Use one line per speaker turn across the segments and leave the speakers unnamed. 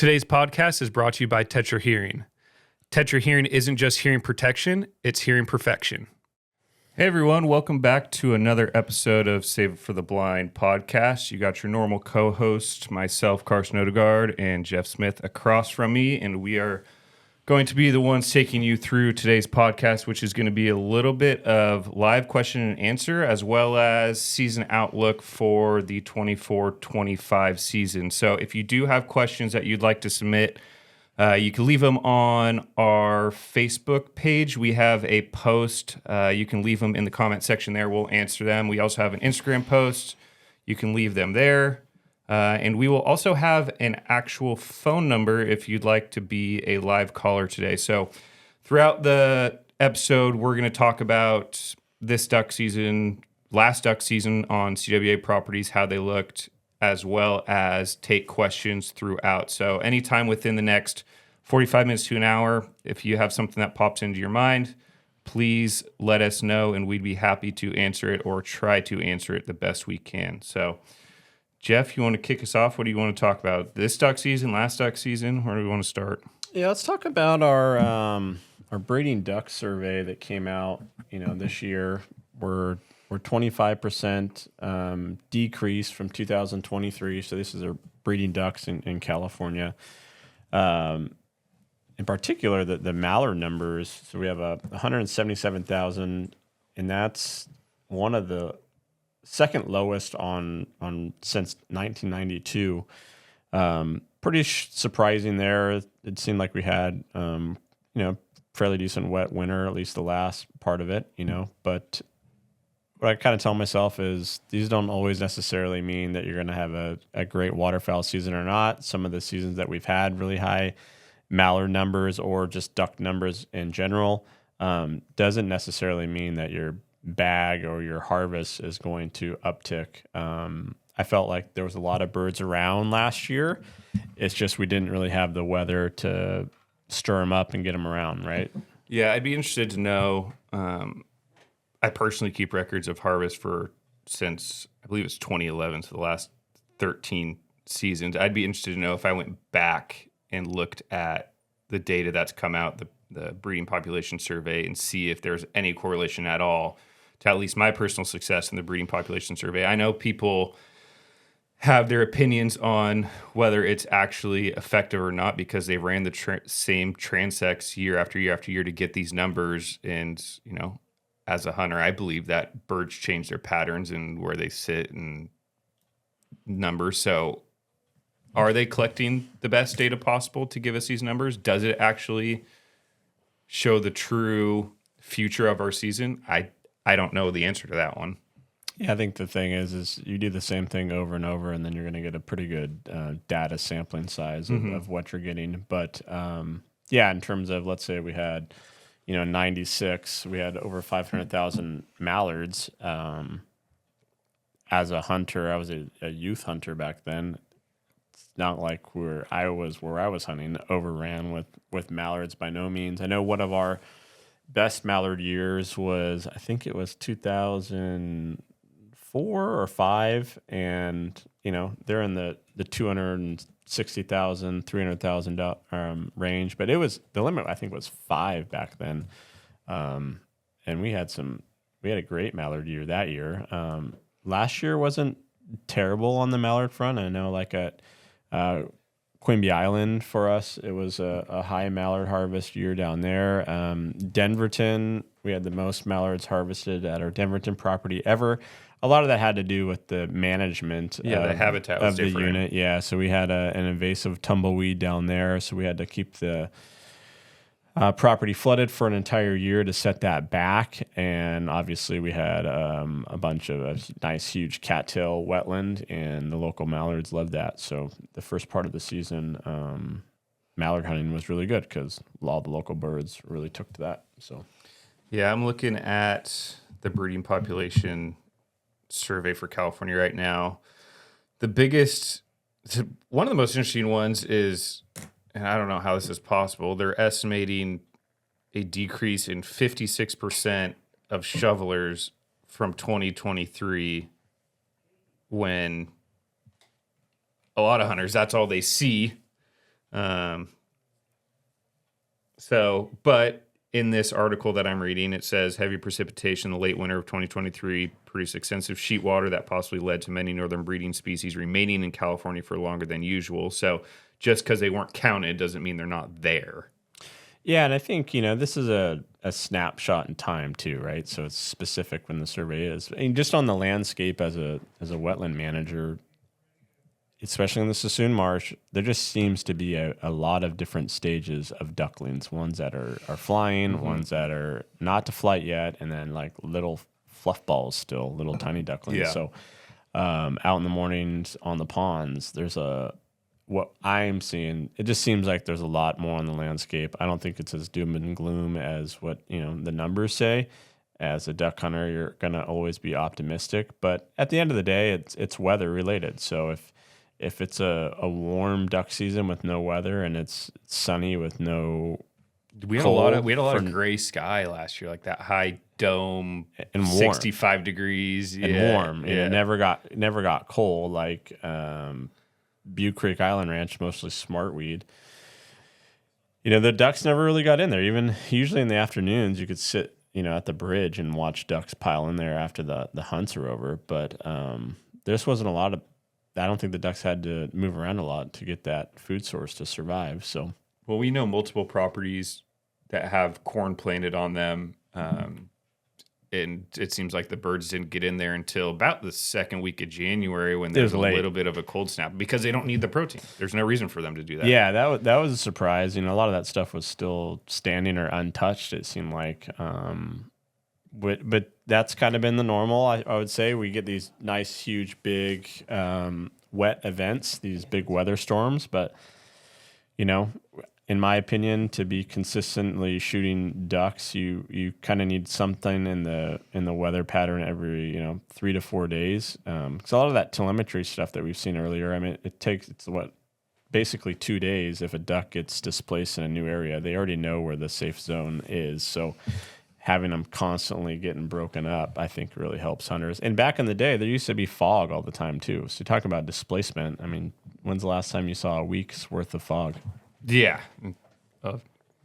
Today's podcast is brought to you by Tetra Hearing. Tetra Hearing isn't just hearing protection, it's hearing perfection. Hey everyone, welcome back to another episode of Save It for the Blind podcast. You got your normal co-host, myself, Carson Odegaard, and Jeff Smith across from me, and we are going to be the ones taking you through today's podcast, which is going to be a little bit of live question and answer, as well as season outlook for the 24-25 season. So if you do have questions that you'd like to submit, you can leave them on our Facebook page. We have a post. You can leave them in the comment section there. We'll answer them. We also have an Instagram post. You can leave them there. And we will also have an actual phone number if you'd like to be a live caller today. So throughout the episode, we're going to talk about this duck season, last duck season on CWA properties, how they looked, as well as take questions throughout. So anytime within the next 45 minutes to an hour, if you have something that pops into your mind, please let us know, and we'd be happy to answer it or try to answer it the best we can. So Jeff, you want to kick us off? What do you want to talk about? This duck season, last duck season? Where do we want to start?
Yeah, let's talk about our breeding duck survey that came out. This year we're 25% decrease from 2023. So this is our breeding ducks in California. In particular, the mallard numbers. So we have 177,000, and that's one of the second lowest on since 1992. Pretty surprising there. It seemed like we had fairly decent wet winter, at least the last part of it. But what I kind of tell myself is these don't always necessarily mean that you're going to have a great waterfowl season or not. Some of the seasons that we've had really high mallard numbers or just duck numbers in general doesn't necessarily mean that your bag or your harvest is going to uptick. I felt like there was a lot of birds around last year. It's just we didn't really have the weather to stir them up and get them around, right?
Yeah, I'd be interested to know. I personally keep records of harvest since I believe it's 2011, so the last 13 seasons. I'd be interested to know if I went back and looked at the data that's come out, the breeding population survey, and see if there's any correlation at all to at least my personal success in the breeding population survey. I know people have their opinions on whether it's actually effective or not because they ran the same transects year after year after year to get these numbers. And, as a hunter, I believe that birds change their patterns and where they sit and numbers. So are they collecting the best data possible to give us these numbers? Does it actually show the true future of our season? I don't know the answer to that one.
Yeah, I think the thing is you do the same thing over and over, and then you're going to get a pretty good data sampling size of what you're getting. But in terms of, let's say we had, 96, we had over 500,000 mallards. As a hunter, I was a youth hunter back then. It's not like where I was hunting overran with mallards by no means. I know one of our best mallard years was, I think it was 2004 or 5, and they're in the 260,000, 300,000 range, but it was the limit. I think was 5 back then, and we had a great mallard year that year. Last year wasn't terrible on the mallard front. I know, like at Quimby Island for us, it was a high mallard harvest year down there. Denverton, we had the most mallards harvested at our Denverton property ever. A lot of that had to do with the management
the habitat was
of the
different.
unit. Yeah, so we had an invasive tumbleweed down there, so we had to keep the property flooded for an entire year to set that back. And obviously we had a bunch of a nice, huge cattail wetland, and the local mallards loved that. So the first part of the season, mallard hunting was really good because all the local birds really took to that. So,
yeah, I'm looking at the breeding population survey for California right now. One of the most interesting ones is, and I don't know how this is possible, they're estimating a decrease in 56% of shovelers from 2023, when a lot of hunters, that's all they see. But in this article that I'm reading, it says heavy precipitation in the late winter of 2023 produced extensive sheet water that possibly led to many northern breeding species remaining in California for longer than usual. So just because they weren't counted doesn't mean they're not there.
Yeah, and I think, this is a snapshot in time too, right? So it's specific when the survey is. And just on the landscape as a wetland manager, especially in the Sassoon Marsh, there just seems to be a lot of different stages of ducklings. Ones that are flying, ones that are not to flight yet, and then like little fluff balls still, little tiny ducklings.
Yeah.
So out in the mornings on the ponds, there's what I'm seeing, it just seems like there's a lot more on the landscape. I don't think it's as doom and gloom as what the numbers say. As a duck hunter, you're gonna always be optimistic, but at the end of the day, it's weather related. So if it's a warm duck season with no weather and it's sunny with no
we had a lot of gray sky last year, like that high dome
and warm,
65 degrees
and warm, and it never got cold like Butte Creek Island Ranch, mostly smartweed. The ducks never really got in there. Even usually in the afternoons, you could sit at the bridge and watch ducks pile in there after the hunts are over. But there just wasn't a lot of. I don't think the ducks had to move around a lot to get that food source to survive. So,
well, we know multiple properties that have corn planted on them, and it seems like the birds didn't get in there until about the second week of January when there's a little bit of a cold snap because they don't need the protein. There's no reason for them to do that.
Yeah, that was a surprise. A lot of that stuff was still standing or untouched. It seemed like. But that's kind of been the normal. I would say we get these nice, huge, big, wet events, these big weather storms. But, in my opinion, to be consistently shooting ducks, you kind of need something in the weather pattern every 3 to 4 days. Because a lot of that telemetry stuff that we've seen earlier, I mean, it's basically 2 days. If a duck gets displaced in a new area, they already know where the safe zone is. So having them constantly getting broken up, I think really helps hunters. And back in the day, there used to be fog all the time too. So talking about displacement, I mean, when's the last time you saw a week's worth of fog?
Yeah, a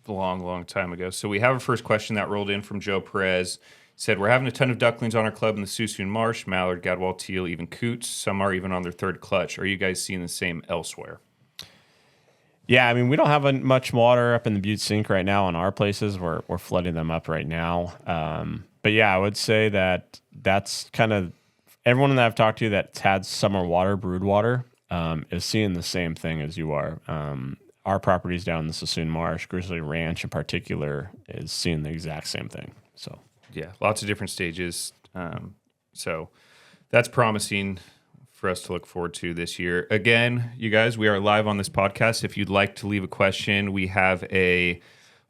long, long time ago. So we have a first question that rolled in from Joe Perez. Said, we're having a ton of ducklings on our club in the Sassoon Marsh, mallard, gadwall, teal, even coots. Some are even on their third clutch. Are you guys seeing the same elsewhere?
Yeah, I mean, we don't have much water up in the Butte Sink right now in our places. We're flooding them up right now. But yeah, I would say that's kind of everyone that I've talked to that's had summer water, brood water, is seeing the same thing as you are. Our properties down in the Sassoon Marsh, Grizzly Ranch in particular, is seeing the exact same thing. So
yeah, lots of different stages. So that's promising for us to look forward to this year. Again, you guys, we are live on this podcast. If you'd like to leave a question, we have a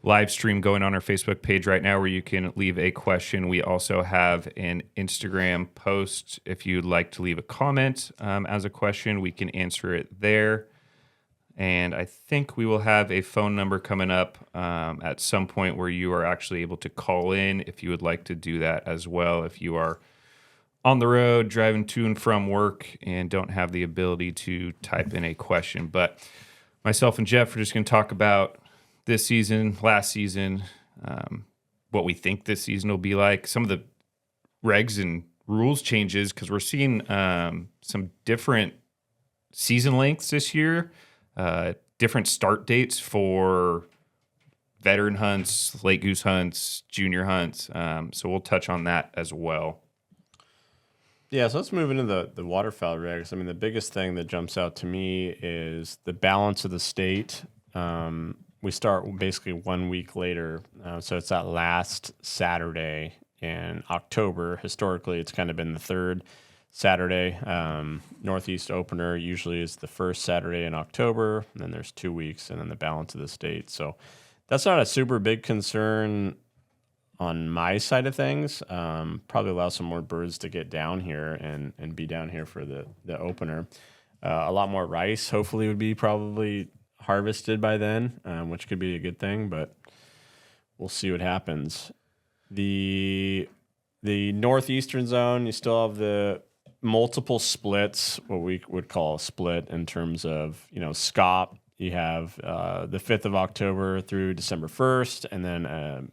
live stream going on our Facebook page right now where you can leave a question. We also have an Instagram post. If you'd like to leave a comment as a question, we can answer it there. And I think we will have a phone number coming up at some point where you are actually able to call in if you would like to do that as well. If you are on the road, driving to and from work, and don't have the ability to type in a question. But myself and Jeff are just going to talk about this season, last season, what we think this season will be like, some of the regs and rules changes, because we're seeing some different season lengths this year, different start dates for veteran hunts, late goose hunts, junior hunts. So we'll touch on that as well.
Yeah, so let's move into the waterfowl regs. I mean, the biggest thing that jumps out to me is the balance of the state. We start basically 1 week later. So it's that last Saturday in October. Historically, it's kind of been the third Saturday. Northeast opener usually is the first Saturday in October. And then there's 2 weeks, and then the balance of the state. So that's not a super big concern on my side of things. Probably allow some more birds to get down here and be down here for the opener. A lot more rice hopefully would be probably harvested by then, which could be a good thing, but we'll see what happens. The northeastern zone, you still have the multiple splits, what we would call a split in terms of, scop you have the 5th of October through December 1st, and then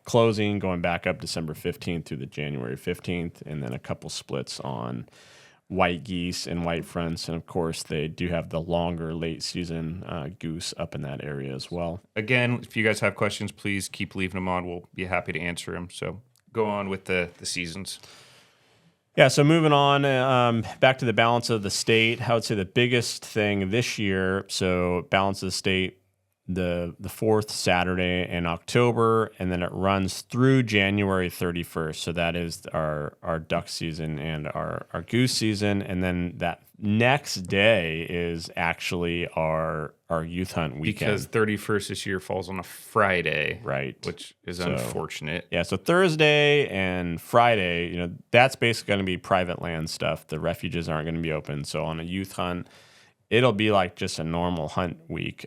closing going back up December 15th through the January 15th, and then a couple splits on white geese and white fronts. And of course, they do have the longer late season goose up in that area as well.
Again, if you guys have questions, please keep leaving them on. We'll be happy to answer them. So go on with the seasons.
Yeah, so moving on, back to the balance of the state, I would say the biggest thing this year, so balance of the state, the fourth Saturday in October, and then it runs through January 31st. So that is our duck season and our goose season. And then that next day is actually our youth hunt weekend.
Because 31st this year falls on a Friday.
Right.
Which is unfortunate.
Yeah, so Thursday and Friday, that's basically going to be private land stuff. The refuges aren't going to be open. So on a youth hunt, it'll be like just a normal hunt week.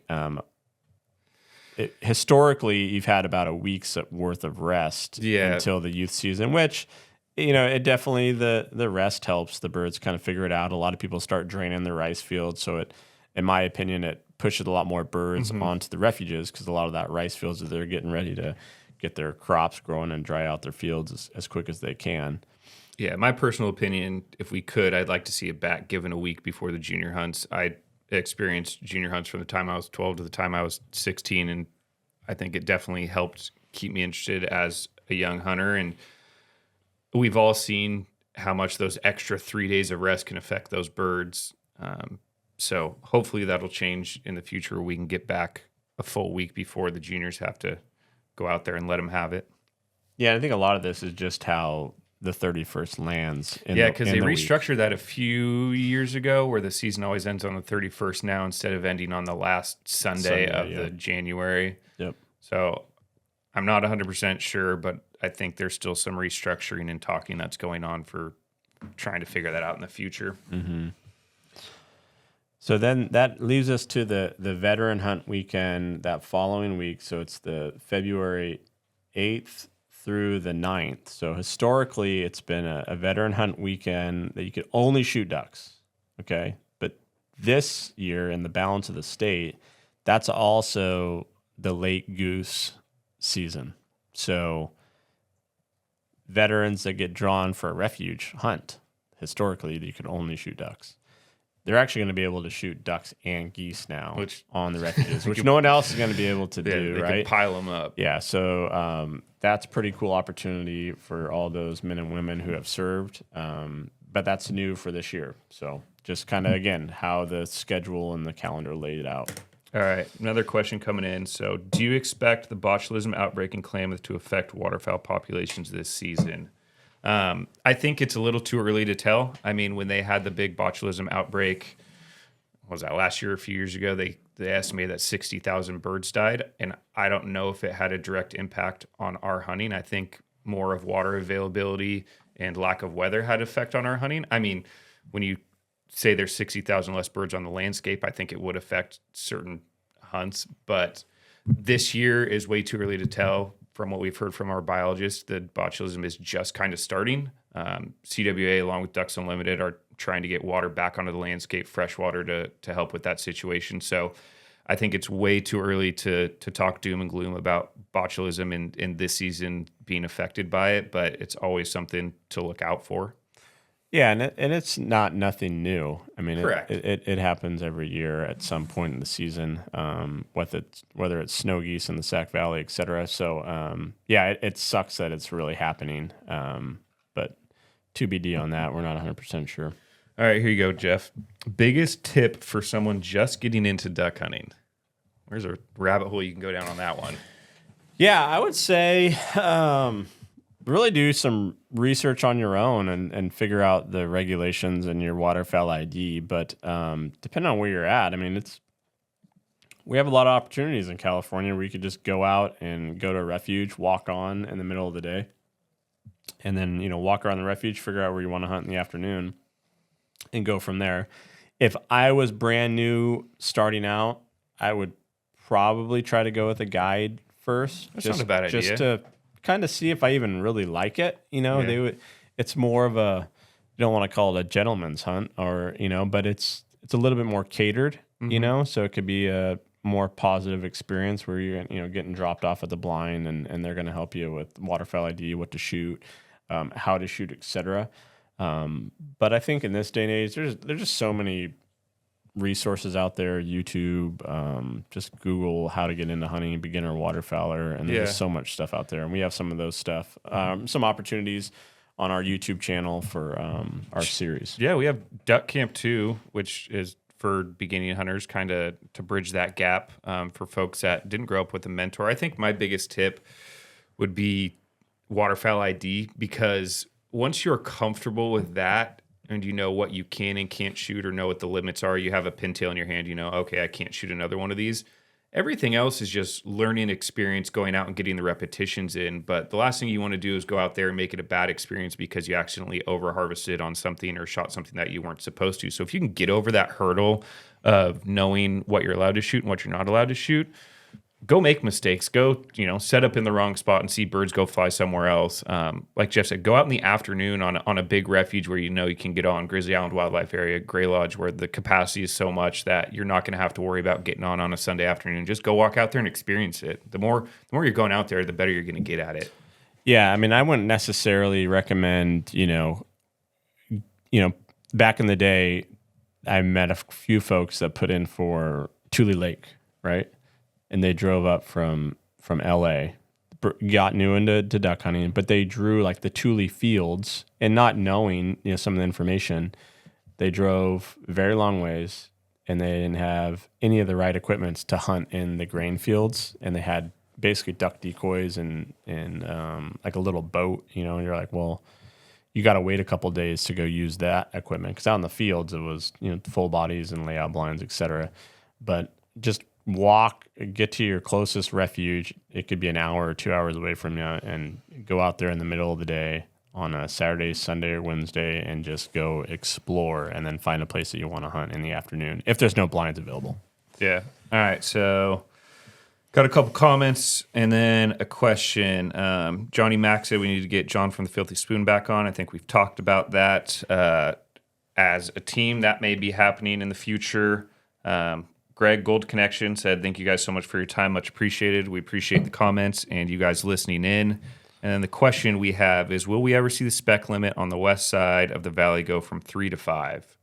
Historically, you've had about a week's worth of rest until the youth season, which, it definitely, the rest helps the birds kind of figure it out. A lot of people start draining their rice fields. So it, in my opinion, it pushes a lot more birds onto the refuges because a lot of that rice fields, they're getting ready to get their crops growing and dry out their fields as quick as they can.
Yeah, my personal opinion, if we could, I'd like to see it back given a week before the junior hunts. I experienced junior hunts from the time I was 12 to the time I was 16, and I think it definitely helped keep me interested as a young hunter. And we've all seen how much those extra 3 days of rest can affect those birds. So hopefully that'll change in the future. We can get back a full week before the juniors have to go out there and let them have it.
Yeah, I think a lot of this is just how the 31st lands.
Because they restructured that a few years ago where the season always ends on the 31st now instead of ending on the last Sunday of the January.
Yep.
So I'm not 100% sure, but I think there's still some restructuring and talking that's going on for trying to figure that out in the future.
Mm-hmm. So then that leaves us to the veteran hunt weekend that following week. So it's the February 8th through the 9th. So historically, it's been a veteran hunt weekend that you could only shoot ducks. Okay. But this year in the balance of the state, that's also the late goose season. So veterans that get drawn for a refuge hunt, historically, you could only shoot ducks. They're actually going to be able to shoot ducks and geese now on the refuges, which no one else is going to be able to do,
they
right?
Can pile them up.
Yeah, so that's a pretty cool opportunity for all those men and women who have served. But that's new for this year. So just kind of, again, how the schedule and the calendar laid out.
All right, another question coming in. So do you expect the botulism outbreak in Klamath to affect waterfowl populations this season? I think it's a little too early to tell. I mean, when they had the big botulism outbreak, what was that, last year or a few years ago, they estimated that 60,000 birds died. And I don't know if it had a direct impact on our hunting. I think more of water availability and lack of weather had an effect on our hunting. I mean, when you say there's 60,000 less birds on the landscape, I think it would affect certain hunts. But this year is way too early to tell. From what we've heard from our biologists, the botulism is just kind of starting. CWA, along with Ducks Unlimited, are trying to get water back onto the landscape, fresh water to help with that situation. So I think it's way too early to talk doom and gloom about botulism in this season being affected by it, but it's always something to look out for.
Yeah, and it's nothing new. I mean,
Correct.
It happens every year at some point in the season, whether it's snow geese in the Sac Valley, et cetera. So, it sucks that it's really happening, but TBD on that. We're not 100% sure.
All right, here you go, Jeff. Biggest tip for someone just getting into duck hunting? Where's a rabbit hole you can go down on that one? Yeah,
I would say really do some research on your own and figure out the regulations and your waterfowl ID. But depending on where you're at, I mean, we have a lot of opportunities in California where you could just go out and go to a refuge, walk on in the middle of the day, and then, walk around the refuge, figure out where you want to hunt in the afternoon, and go from there. If I was brand new starting out, I would probably try to go with a guide first.
That's not a bad idea.
Just to kind of see if I even really like it. It's more of a, you don't want to call it a gentleman's hunt but it's a little bit more catered. you know, so it could be a more positive experience where you're, getting dropped off at the blind and they're going to help you with waterfowl ID, what to shoot, how to shoot, etc. But I think in this day and age, there's just so many resources out there. YouTube, just Google how to get into hunting, beginner waterfowler, and there's just so much stuff out there. And we have some of those stuff, some opportunities on our YouTube channel for our series.
Yeah, we have Duck Camp 2, which is for beginning hunters, kind of to bridge that gap for folks that didn't grow up with a mentor. I think my biggest tip would be waterfowl ID, because once you're comfortable with that and you know what you can and can't shoot or know what the limits are, you have a pintail in your hand, okay, I can't shoot another one of these. Everything else is just learning experience, going out and getting the repetitions in. But the last thing you want to do is go out there and make it a bad experience because you accidentally over-harvested on something or shot something that you weren't supposed to. So if you can get over that hurdle of knowing what you're allowed to shoot and what you're not allowed to shoot, go make mistakes. Go, set up in the wrong spot and see birds go fly somewhere else. Like Jeff said, go out in the afternoon on a big refuge where you can get on Grizzly Island Wildlife Area, Gray Lodge, where the capacity is so much that you're not going to have to worry about getting on a Sunday afternoon. Just go walk out there and experience it. The more you're going out there, the better you're going to get at it.
Yeah, I mean, I wouldn't necessarily recommend, back in the day, I met a few folks that put in for Tule Lake, right? And they drove up from LA, got new into duck hunting, but they drew like the Tule fields, and not knowing some of the information, they drove very long ways, and they didn't have any of the right equipments to hunt in the grain fields, and they had basically duck decoys and like a little boat, and you're like, well, you got to wait a couple of days to go use that equipment, because out in the fields it was full bodies and layout blinds, etc. But just get to your closest refuge. It could be an hour or 2 hours away from you, and go out there in the middle of the day on a Saturday, Sunday, or Wednesday, and just go explore, and then find a place that you want to hunt in the afternoon if there's no blinds available.
Yeah. All right. So got a couple comments and then a question. Johnny Mack said we need to get John from the Filthy Spoon back on. I think we've talked about that as a team. That may be happening in the future. Greg Gold Connection said, thank you guys so much for your time. Much appreciated. We appreciate the comments and you guys listening in. And then the question we have is, will we ever see the spec limit on the west side of the valley go from 3 to 5?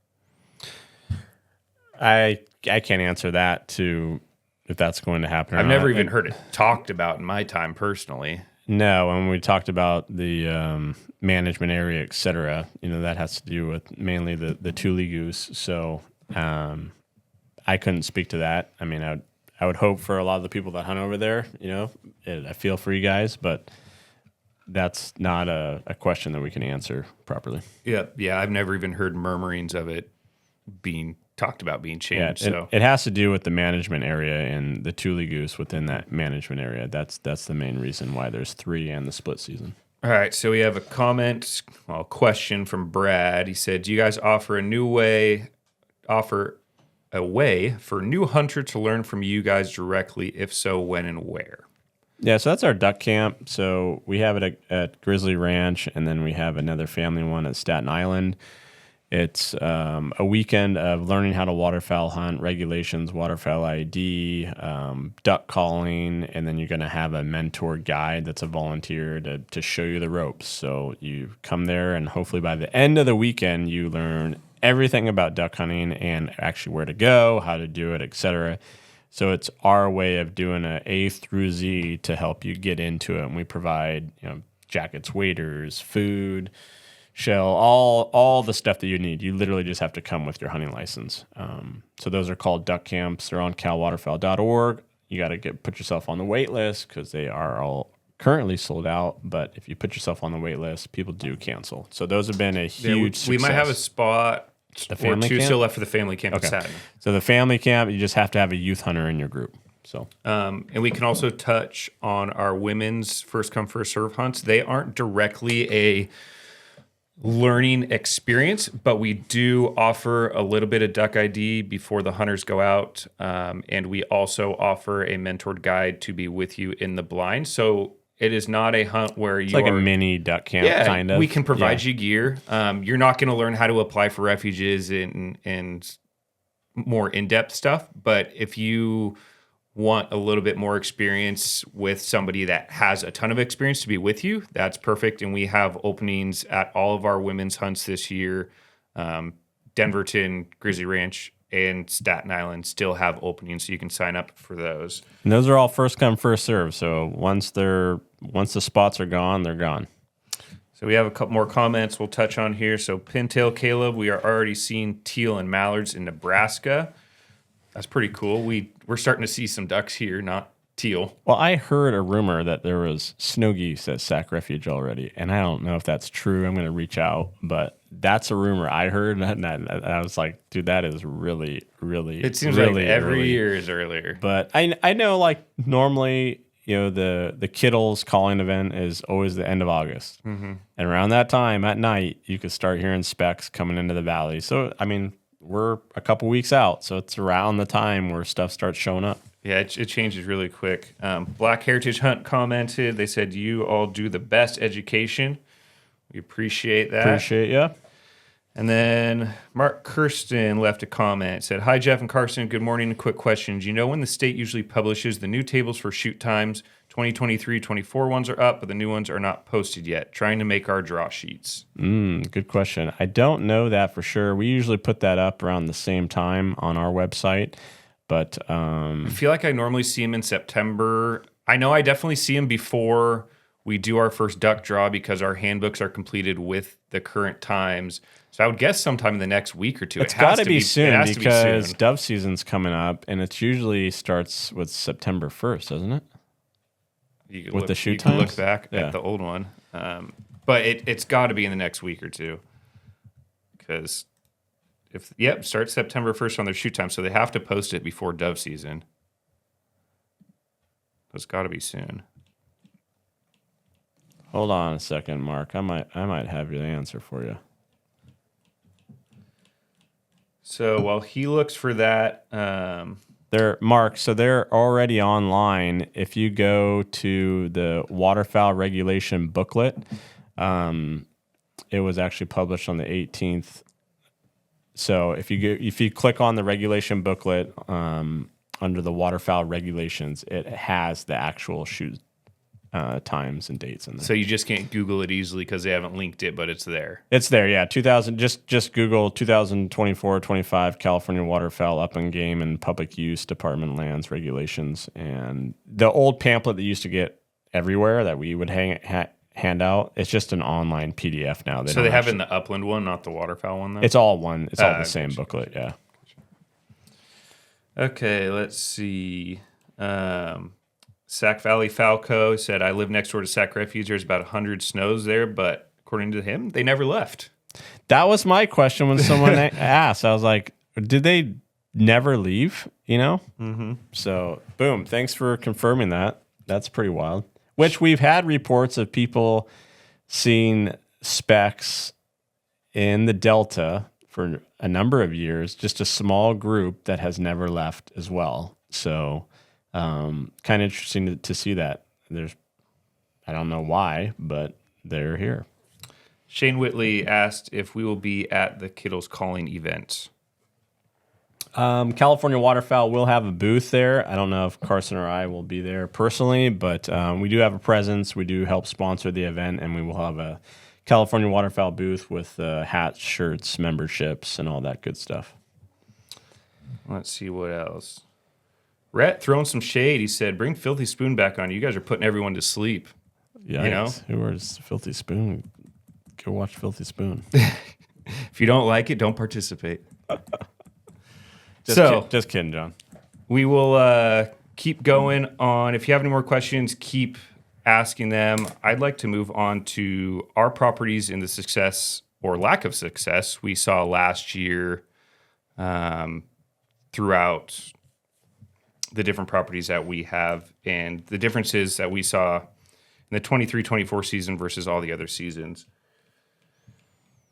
I can't answer that to if that's going to happen or
I've
not.
never even heard it talked about in my time personally.
No, when we talked about the management area, et cetera, that has to do with mainly the Tule goose. So I couldn't speak to that. I mean, I would hope for a lot of the people that hunt over there, I feel for you guys, but that's not a question that we can answer properly.
Yeah. I've never even heard murmurings of it being talked about being changed.
Yeah, it has to do with the management area and the Tule goose within that management area. That's the main reason why there's 3 and the split season.
All right, so we have a question from Brad. He said, do you guys offer a way for new hunter to learn from you guys directly? If so, when and where?
Yeah, so that's our duck camp. So we have it at Grizzly Ranch, and then we have another family one at Staten Island. It's a weekend of learning how to waterfowl hunt, regulations, waterfowl ID, duck calling, and then you're going to have a mentor guide that's a volunteer to show you the ropes. So you come there, and hopefully by the end of the weekend, you learn everything about duck hunting and actually where to go, how to do it, etc. So it's our way of doing an A through Z to help you get into it. And we provide jackets, waders, food, shell, all the stuff that you need. You literally just have to come with your hunting license. So those are called duck camps. They're on calwaterfowl.org. You got to put yourself on the wait list because they are all currently sold out. But if you put yourself on the wait list, people do cancel. So those have been a huge success.
We might have a spot or 2 still left for the family camp at Satin.
So the family camp, you just have to have a youth hunter in your group. So,
and we can also touch on our women's first come first serve hunts. They aren't directly a learning experience, but we do offer a little bit of duck ID before the hunters go out, and we also offer a mentored guide to be with you in the blind. So it is not a hunt where
it's like a mini duck camp, kind of.
We can provide you gear. You're not going to learn how to apply for refuges and more in-depth stuff. But if you want a little bit more experience with somebody that has a ton of experience to be with you, that's perfect. And we have openings at all of our women's hunts this year. Denverton, Grizzly Ranch, and Staten Island still have openings, so you can sign up for those.
And those are all first come, first serve. So once the spots are gone, they're gone.
So we have a couple more comments we'll touch on here. So Pintail Caleb, we are already seeing teal and mallards in Nebraska. That's pretty cool. We're starting to see some ducks here, not teal.
Well, I heard a rumor that there was snow geese at Sac Refuge already, and I don't know if that's true. I'm going to reach out, but that's a rumor I heard, and I was like, dude, that is really, really,
it seems
really
like every
early.
year is earlier.
But I know, like, normally, the Kittles calling event is always the end of August. Mm-hmm. And around that time at night, you could start hearing specks coming into the valley. So, I mean, we're a couple weeks out, so it's around the time where stuff starts showing up.
Yeah, it changes really quick. Black Heritage Hunt commented. They said, you all do the best education. We appreciate that.
Appreciate you.
And then Mark Kirsten left a comment. Said, hi, Jeff and Carson. Good morning. Quick question. Do you know when the state usually publishes the new tables for shoot times? 2023-24 ones are up, but the new ones are not posted yet. Trying to make our draw sheets.
Good question. I don't know that for sure. We usually put that up around the same time on our website. But
I feel like I normally see them in September. I know I definitely see them before we do our first duck draw because our handbooks are completed with the current times. So I would guess sometime in the next week or two.
It's got to be soon because dove season's coming up, and it usually starts with September 1st, doesn't it? With the shoot times?
You can look back at the old one. But it's got to be in the next week or two. Because... starts September 1st on their shoot time, so they have to post it before dove season. It's got to be soon.
Hold on a second, Mark. I might have the answer for you.
So while he looks for that,
so they're already online. If you go to the waterfowl regulation booklet, it was actually published on the 18th. So if you click on the regulation booklet under the waterfowl regulations, it has the actual shoot times and dates in there.
So you just can't Google it easily because they haven't linked it, but it's there.
It's there, yeah. Just Google 2024-25 California waterfowl up on game and public use department lands regulations, and the old pamphlet that used to get everywhere that we would hand out. It's just an online PDF now.
So they have it in the upland one, not the waterfowl one, though?
It's all one. It's all the same booklet, yeah.
Okay, let's see. Sac Valley Falco said, I live next door to Sac Refuge. There's about 100 snows there, but according to him, they never left.
That was my question when someone asked. I was like, did they never leave? Mm-hmm. So, boom. Thanks for confirming that. That's pretty wild. Which we've had reports of people seeing specks in the Delta for a number of years, just a small group that has never left as well. So kind of interesting to see that. I don't know why, but they're here.
Shane Whitley asked if we will be at the Kittles Calling event.
California Waterfowl will have a booth there. I don't know if Carson or I will be there personally, but we do have a presence. We do help sponsor the event, and we will have a California Waterfowl booth with hats, shirts, memberships, and all that good stuff.
Let's see what else. Rhett throwing some shade. He said, bring Filthy Spoon back on. You guys are putting everyone to sleep.
Yikes. Who is Filthy Spoon? Go watch Filthy Spoon.
If you don't like it, don't participate.
Just kidding, John.
We will keep going on. If you have any more questions, keep asking them. I'd like to move on to our properties in the success or lack of success we saw last year throughout the different properties that we have and the differences that we saw in the 23-24 season versus all the other seasons.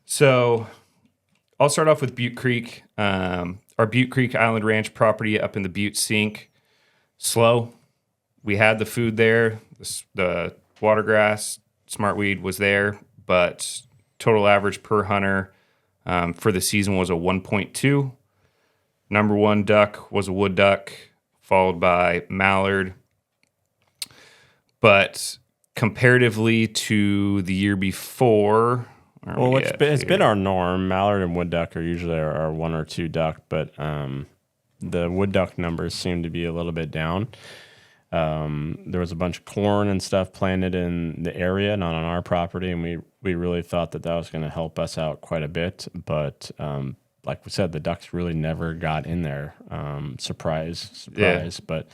So I'll start off with Butte Creek. Our Butte Creek Island Ranch property up in the Butte Sink, slow. We had the food there. The watergrass, smartweed was there, but total average per hunter for the season was a 1.2. Number one duck was a wood duck, followed by mallard. But comparatively to the year before,
well, it's been our norm. Mallard and wood duck are usually our one or two duck, but the wood duck numbers seem to be a little bit down. There was a bunch of corn and stuff planted in the area, not on our property, and we really thought that was going to help us out quite a bit. But like we said, the ducks really never got in there. Surprise. Yeah. But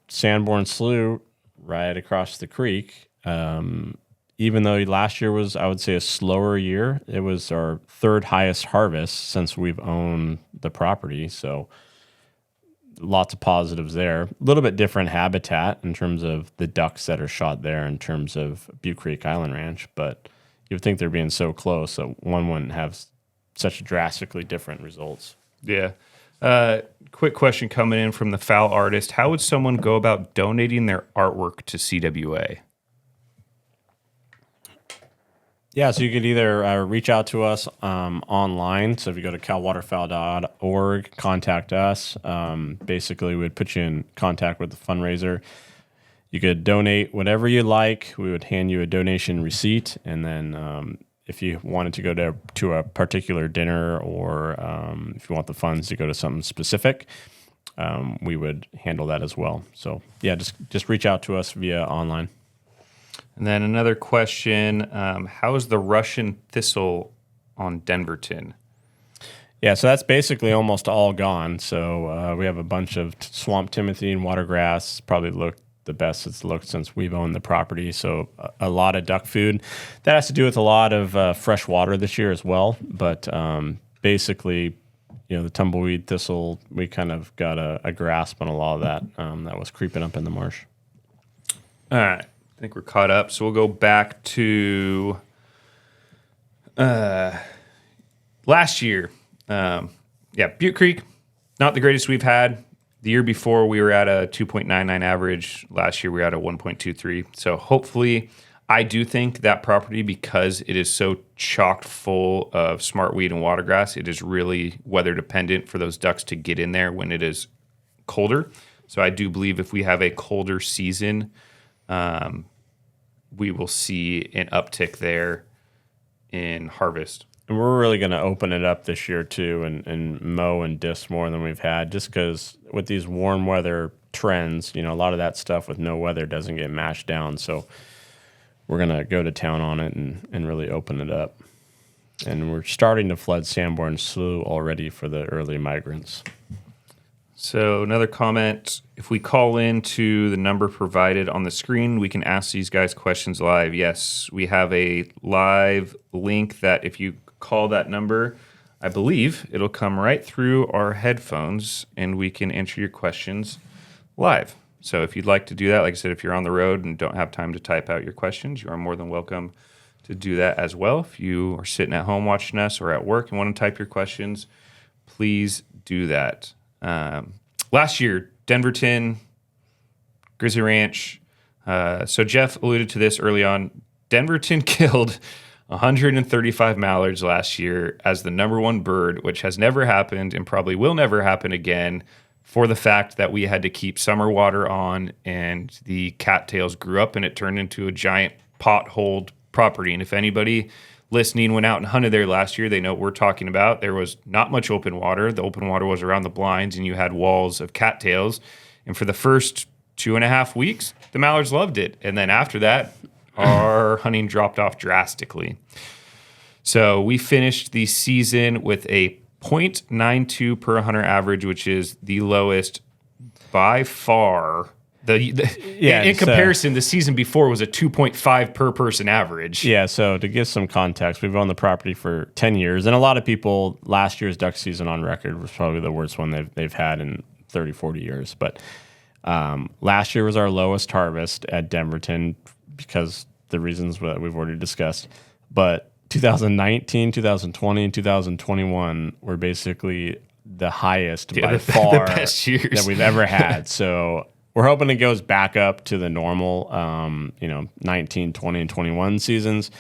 Sanborn Slough right across the creek. Even though last year was, I would say, a slower year, it was our third highest harvest since we've owned the property. So lots of positives there. A little bit different habitat in terms of the ducks that are shot there in terms of Butte Creek Island Ranch, but you would think they're being so close that one wouldn't have such drastically different results.
Yeah. Quick question coming in from the Foul Artist. How would someone go about donating their artwork to CWA?
Yeah, so you could either reach out to us online. So if you go to calwaterfowl.org, contact us. Basically, we'd put you in contact with the fundraiser. You could donate whatever you like. We would hand you a donation receipt. And then if you wanted to go to a particular dinner or if you want the funds to go to something specific, we would handle that as well. So, yeah, just reach out to us via online.
And then another question, how is the Russian thistle on Denverton?
Yeah, so that's basically almost all gone. So we have a bunch of swamp timothy and watergrass. Probably looked the best it's looked since we've owned the property. So a lot of duck food. That has to do with a lot of fresh water this year as well. But basically, the tumbleweed thistle, we kind of got a grasp on a lot of that that was creeping up in the marsh.
All right. I think we're caught up, so we'll go back to last year. Butte Creek, not the greatest we've had. The year before, we were at a 2.99 average. Last year, we were at a 1.23. So hopefully, I do think that property, because it is so chocked full of smartweed and watergrass, it is really weather dependent for those ducks to get in there when it is colder. So I do believe if we have a colder season, we will see an uptick there in harvest.
And we're really going to open it up this year too and mow and disc more than we've had, just because with these warm weather trends, a lot of that stuff with no weather doesn't get mashed down. So we're going to go to town on it and really open it up. And we're starting to flood Sanborn Slough already for the early migrants.
So another comment, if we call in to the number provided on the screen, we can ask these guys questions live. Yes, we have a live link that if you call that number, I believe it'll come right through our headphones and we can answer your questions live. So if you'd like to do that, like I said, if you're on the road and don't have time to type out your questions, you are more than welcome to do that as well. If you are sitting at home watching us or at work and want to type your questions, please do that. Last year, Denverton, Grizzly Ranch. So Jeff alluded to this early on. Denverton killed 135 mallards last year as the number one bird, which has never happened and probably will never happen again, for the fact that we had to keep summer water on and the cattails grew up and it turned into a giant potholed property. And if anybody listening went out and hunted there last year, they know what we're talking about. There was not much open water. The open water was around the blinds, and you had walls of cattails. And for the first 2.5 weeks, the mallards loved it. And then after that, our hunting dropped off drastically. So we finished the season with a 0.92 per hunter average, which is the lowest by far. In comparison, the season before was a 2.5 per person average.
Yeah, so to give some context, we've owned the property for 10 years, and a lot of people, last year's duck season on record was probably the worst one they've had in 30, 40 years. But last year was our lowest harvest at Denverton because the reasons that we've already discussed. But 2019, 2020, and 2021 were basically the highest by far
the best years
that we've ever had. So we're hoping it goes back up to the normal, 19, 20, and 21 seasons.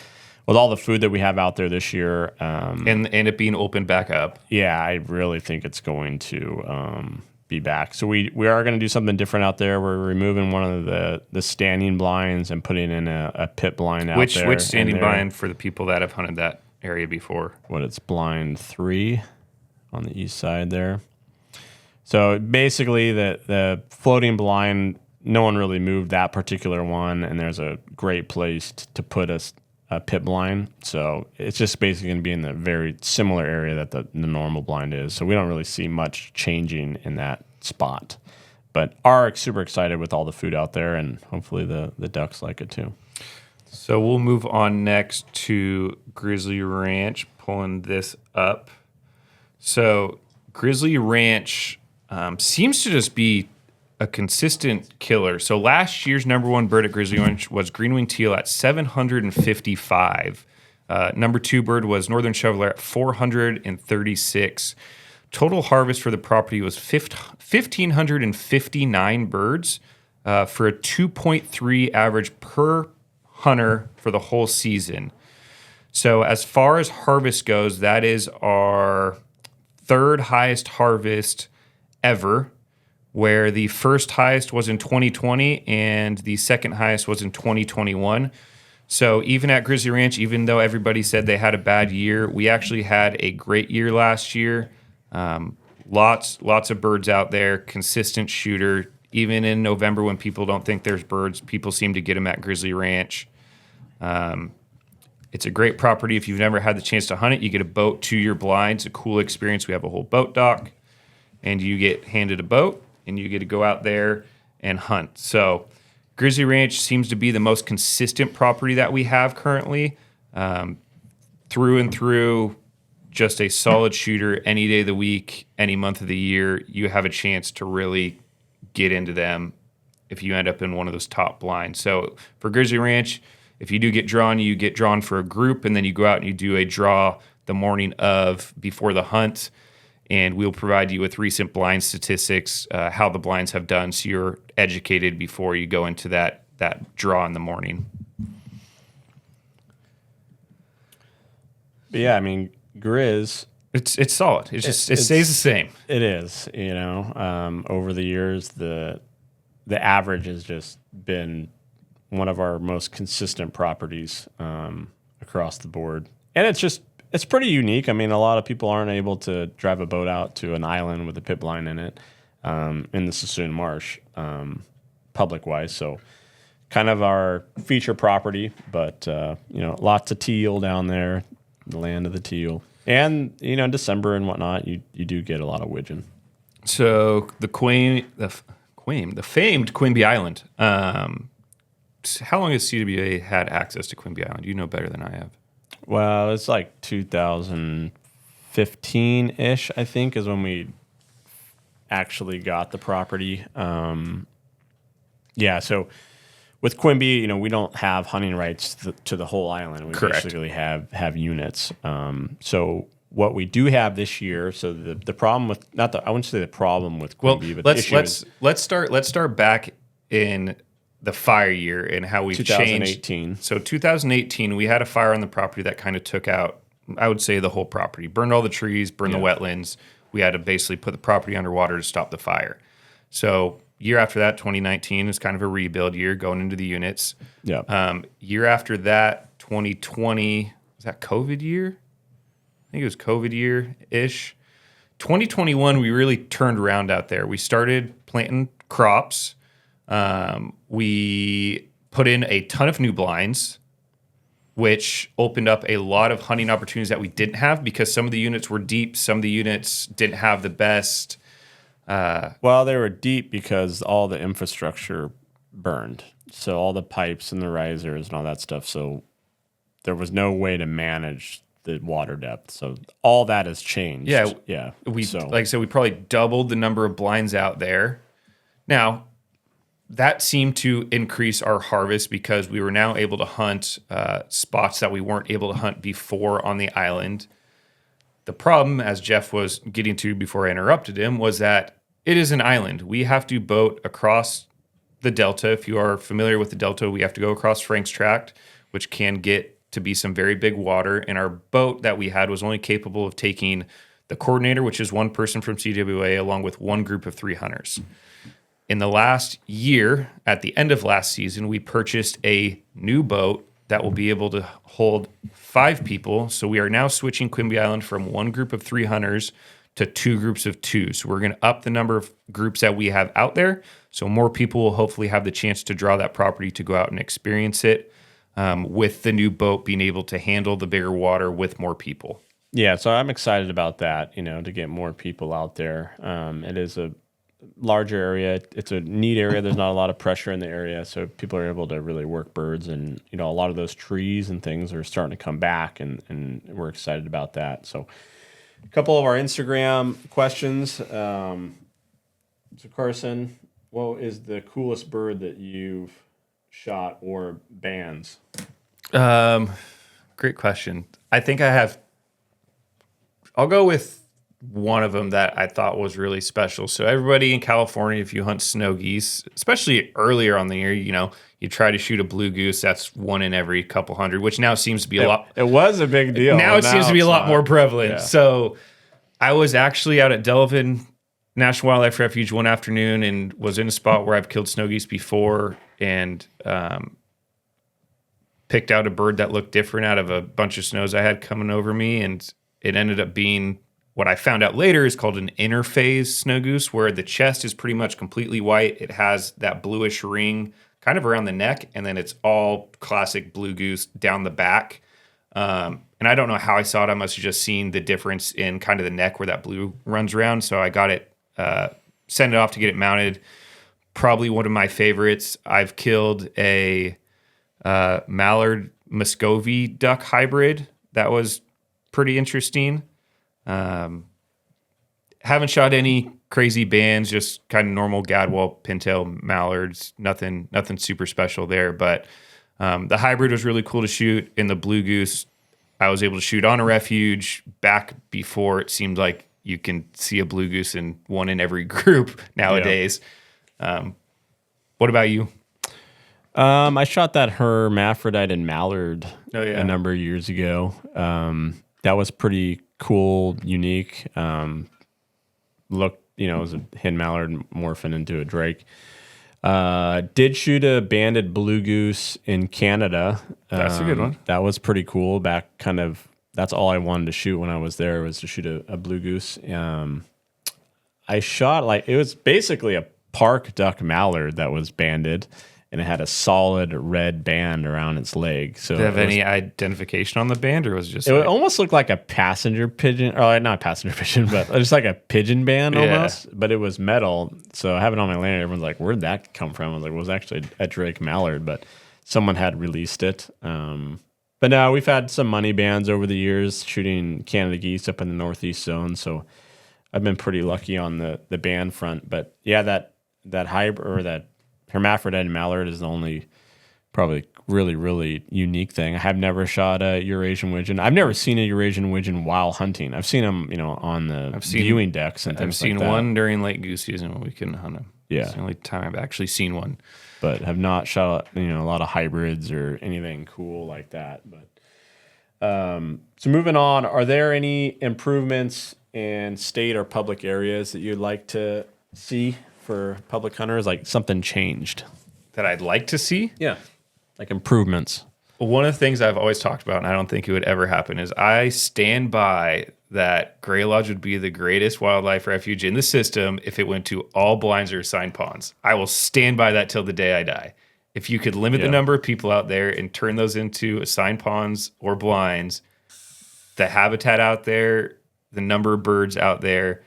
with all the food that we have out there this year,
and it being open back up.
yeah, I really think it's going to be back. So we are going to do something different out there. We're removing one of the standing blinds and putting in a pit blind out there.
Which standing blind for the people that have hunted that area before?
It's blind 3 on the east side there. So basically, the floating blind, no one really moved that particular one, and there's a great place to put a pit blind. So it's just basically going to be in the very similar area that the normal blind is. So we don't really see much changing in that spot. But are super excited with all the food out there, and hopefully the ducks like it too.
So we'll move on next to Grizzly Ranch, pulling this up. So Grizzly Ranch seems to just be a consistent killer. So last year's number one bird at Grizzly Ranch was green-winged teal at 755. Number 2 bird was northern shoveler at 436. Total harvest for the property was 1,559 birds for a 2.3 average per hunter for the whole season. So as far as harvest goes, that is our 3rd highest harvest ever, where the first highest was in 2020 and the second highest was in 2021. So even at Grizzly Ranch, even though everybody said they had a bad year, we actually had a great year last year. Lots of birds out there, consistent shooter. Even in November when people don't think there's birds, people seem to get them at Grizzly Ranch. It's a great property. If you've never had the chance to hunt it, you get a boat to your blind. It's a cool experience. We have a whole boat dock, and you get handed a boat, and you get to go out there and hunt. So Grizzly Ranch seems to be the most consistent property that we have currently. Through and through, just a solid shooter any day of the week, any month of the year. You have a chance to really get into them if you end up in one of those top blinds. So for Grizzly Ranch, if you do get drawn, you get drawn for a group, and then you go out and you do a draw the morning of before the hunt, and we'll provide you with recent blind statistics, how the blinds have done, so you're educated before you go into that draw in the morning.
But yeah, I mean, Grizz,
it's solid. It stays the same.
It is, over the years, the average has just been one of our most consistent properties across the board. And it's pretty unique. I mean, a lot of people aren't able to drive a boat out to an island with a pit blind in it in the Sassoon Marsh, public-wise. So kind of our feature property, but, lots of teal down there, the land of the teal. And, December and whatnot, you do get a lot of widgeon.
So the famed Quimby Island. How long has CWA had access to Quimby Island? You know better than I have.
Well, it's like 2015-ish, I think, is when we actually got the property. So with Quimby, we don't have hunting rights to the whole island. We
Correct.
basically have units. So what we do have this year, so the problem with I wouldn't say the problem with Quimby, but
let's start back in the fire year and how we've
2018.
changed. So 2018, we had a fire on the property that kind of took out, I would say, the whole property, burned all the trees, burned the wetlands. We had to basically put the property underwater to stop the fire. So year after that, 2019, is kind of a rebuild year going into the units.
Yeah.
Year after that, 2020, was that COVID year? I think it was COVID year-ish. 2021, we really turned around out there. We started planting crops. We put in a ton of new blinds, which opened up a lot of hunting opportunities that we didn't have because some of the units were deep. Some of the units didn't have the best.
Well, they were deep because all the infrastructure burned. So all the pipes and the risers and all that stuff. So there was no way to manage the water depth. So all that has changed.
Yeah.
Like
I said, we probably doubled the number of blinds out there. Now, that seemed to increase our harvest because we were now able to hunt spots that we weren't able to hunt before on the island. The problem, as Jeff was getting to before I interrupted him, was that it is an island. We have to boat across the delta. If you are familiar with the delta, we have to go across Frank's Tract, which can get to be some very big water, and our boat that we had was only capable of taking the coordinator, which is one person from CWA, along with one group of 3 hunters. In the last year, at the end of last season, we purchased a new boat that will be able to hold 5 people. So we are now switching Quimby Island from one group of 3 hunters to 2 groups of 2. So we're going to up the number of groups that we have out there. So more people will hopefully have the chance to draw that property to go out and experience it, with the new boat being able to handle the bigger water with more people.
Yeah, so I'm excited about that, to get more people out there. It is a larger area. It's a neat area. There's not a lot of pressure in the area, so people are able to really work birds. And, a lot of those trees and things are starting to come back, and we're excited about that. So a couple of our Instagram questions. So Carson, what is the coolest bird that you've shot or bands?
Great question. I think I'll go with one of them that I thought was really special. So everybody in California, if you hunt snow geese, especially earlier on the year, you try to shoot a blue goose. That's one in every couple hundred, which now seems to be a lot.
It was a big deal.
Now it seems to be a lot more prevalent.
Yeah.
So I was actually out at Delavan National Wildlife Refuge one afternoon and was in a spot where I've killed snow geese before, and picked out a bird that looked different out of a bunch of snows I had coming over me. And it ended up being what I found out later is called an interphase snow goose, where the chest is pretty much completely white. It has that bluish ring kind of around the neck, and then it's all classic blue goose down the back. And I don't know how I saw it. I must have just seen the difference in kind of the neck where that blue runs around. So I got it, sent it off to get it mounted. Probably one of my favorites. I've killed a mallard Muscovy duck hybrid. That was pretty interesting. Haven't shot any crazy bands, just kind of normal gadwall, pintail, mallards, nothing super special there. But the hybrid was really cool to shoot. In the blue goose, I was able to shoot on a refuge back before it seemed like you can see a blue goose in one in every group nowadays. Yeah. What about you?
I shot that hermaphrodite and mallard
a
number of years ago. That was pretty cool, unique. Looked, it was a hen mallard morphing into a drake. Did shoot a banded blue goose in Canada.
That's a good one.
That was pretty cool. That's all I wanted to shoot when I was there, was to shoot a blue goose. I shot it was basically a park duck mallard that was banded, and it had a solid red band around its leg. So,
did it have any identification on the band, or was it just?
It almost looked like a passenger pigeon, or not passenger pigeon, but just like a pigeon band almost. But it was metal, so I have it on my lanyard. Everyone's like, "Where'd that come from?" I was like, "It was actually a drake mallard, but someone had released it." But now we've had some money bands over the years shooting Canada geese up in the northeast zone, so I've been pretty lucky on the band front. But yeah, that hybrid or that hermaphrodite and mallard is the only probably really, really unique thing. I have never shot a Eurasian widgeon. I've never seen a Eurasian widgeon while hunting. I've seen them, on the viewing decks and things like that.
I've seen one during late goose season when we couldn't hunt them.
Yeah.
It's the only time I've actually seen one.
But have not shot, a lot of hybrids or anything cool like that. But so moving on, are there any improvements in state or public areas that you'd like to see for public hunters? Like something changed
that I'd like to see?
Yeah. Like improvements.
Well, one of the things I've always talked about, and I don't think it would ever happen, is I stand by that Gray Lodge would be the greatest wildlife refuge in the system if it went to all blinds or assigned ponds. I will stand by that till the day I die. If you could limit the number of people out there and turn those into assigned ponds or blinds, the habitat out there, the number of birds out there,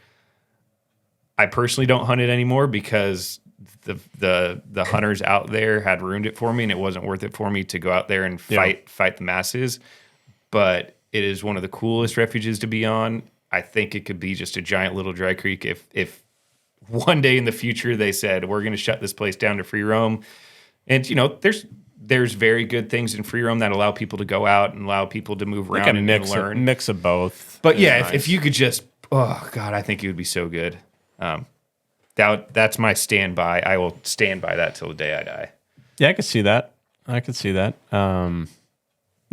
I personally don't hunt it anymore because the hunters out there had ruined it for me, and it wasn't worth it for me to go out there and fight the masses. But it is one of the coolest refuges to be on. I think it could be just a giant little dry creek if one day in the future they said, we're going to shut this place down to free roam. And, there's very good things in free roam that allow people to go out and allow people to move around and learn.
A mix of both.
But yeah, nice. if you could just, oh God, I think it would be so good. That's my standby. I will stand by that till the day I die.
Yeah, I could see that.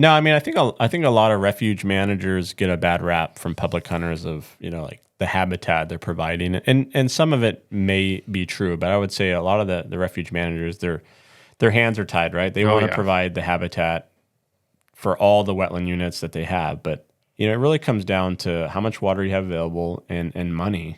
No, I mean, I think a lot of refuge managers get a bad rap from public hunters of, like the habitat they're providing. And some of it may be true, but I would say a lot of the refuge managers, their hands are tied, right? They want to provide the habitat for all the wetland units that they have. But, it really comes down to how much water you have available and money.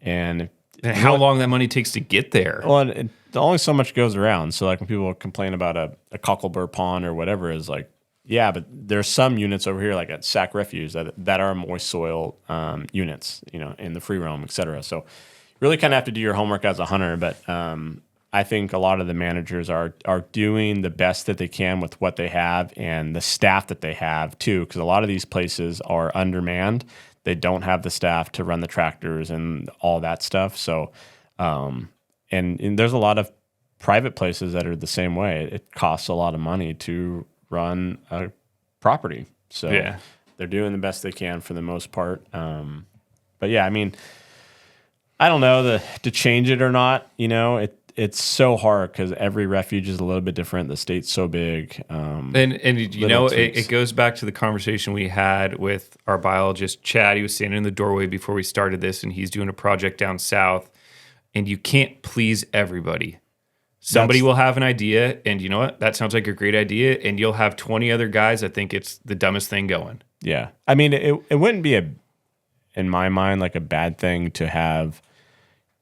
And
how long that money takes to get there.
Well, only so much goes around. So like when people complain about a cocklebur pond or whatever, is like, yeah, but there's some units over here, like at Sac Refuge, that are moist soil units, in the free roam, et cetera. So you really kind of have to do your homework as a hunter. But I think a lot of the managers are doing the best that they can with what they have and the staff that they have too, because a lot of these places are undermanned. They don't have the staff to run the tractors and all that stuff. So, and there's a lot of private places that are the same way. It costs a lot of money to run a property. So they're doing the best they can for the most part. But yeah, I mean, I don't know to change it or not. It's so hard because every refuge is a little bit different. The state's so big.
It goes back to the conversation we had with our biologist, Chad. He was standing in the doorway before we started this, and he's doing a project down south. And you can't please everybody. Somebody will have an idea, and you know what? That sounds like a great idea, and you'll have 20 other guys that think it's the dumbest thing going.
Yeah. I mean, it wouldn't be, in my mind, like a bad thing to have,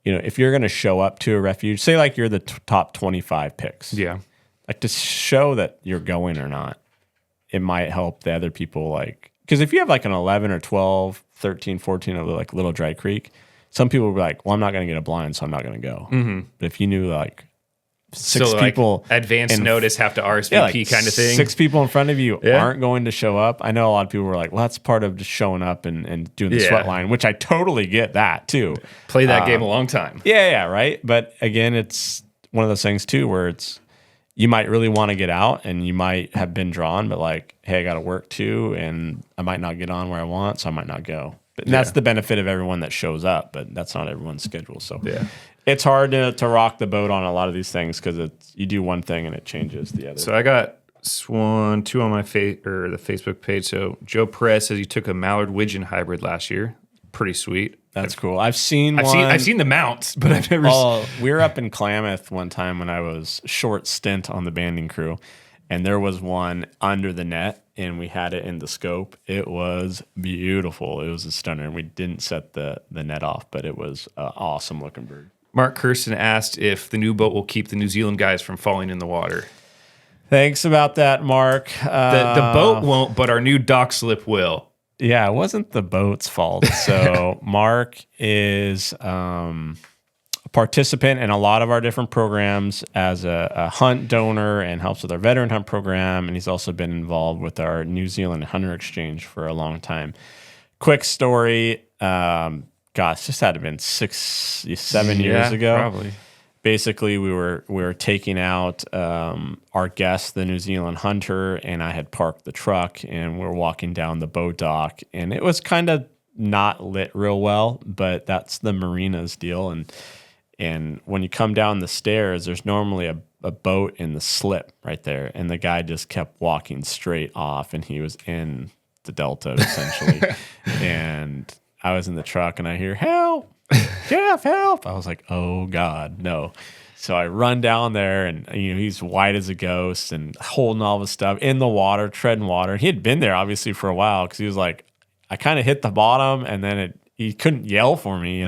if you're going to show up to a refuge, say like you're the top 25 picks.
Yeah.
Like to show that you're going or not, it might help the other people. Like, because if you have like an 11 or 12, 13, 14 of like Little Dry Creek, some people will be like, well, I'm not going to get a blind, so I'm not going to go.
Mm-hmm.
But if you knew like six people,
like advance notice, have to RSVP kind of thing.
6 people in front of you aren't going to show up. I know a lot of people were like, well, that's part of just showing up and doing the sweat line, which I totally get that too.
Play that game a long time.
Yeah, right. But again, it's one of those things too where you might really want to get out and you might have been drawn, but like, hey, I got to work too, and I might not get on where I want, so I might not go. And that's the benefit of everyone that shows up, but that's not everyone's schedule. So it's hard to rock the boat on a lot of these things because you do one thing and it changes the other.
So I got two on my the Facebook page. So Joe Perez says he took a mallard widgeon hybrid last year. Pretty sweet.
That's cool. I've seen
the mounts, but I've never.
We were up in Klamath one time when I was short stint on the banding crew, and there was one under the net, and we had it in the scope. It was beautiful. It was a stunner. We didn't set the net off, but it was an awesome looking bird.
Mark Kirsten asked if the new boat will keep the New Zealand guys from falling in the water.
Thanks about that, Mark.
The boat won't, but our new dock slip will.
Yeah, it wasn't the boat's fault. So Mark is a participant in a lot of our different programs as a hunt donor and helps with our veteran hunt program. And he's also been involved with our New Zealand Hunter Exchange for a long time. Quick story. Gosh, this had to have been 7 years ago.
Probably.
Basically, we were taking out our guest, the New Zealand Hunter, and I had parked the truck, and we were walking down the boat dock, and it was kind of not lit real well, but that's the marina's deal. And when you come down the stairs, there's normally a boat in the slip right there, and the guy just kept walking straight off, and he was in the delta essentially, and I was in the truck, and I hear help. Jeff, help! I was like, oh God, no. So I run down there, and he's white as a ghost and holding all his stuff in the water, treading water. He had been there obviously for a while because he was like, I kind of hit the bottom, and then he couldn't yell for me,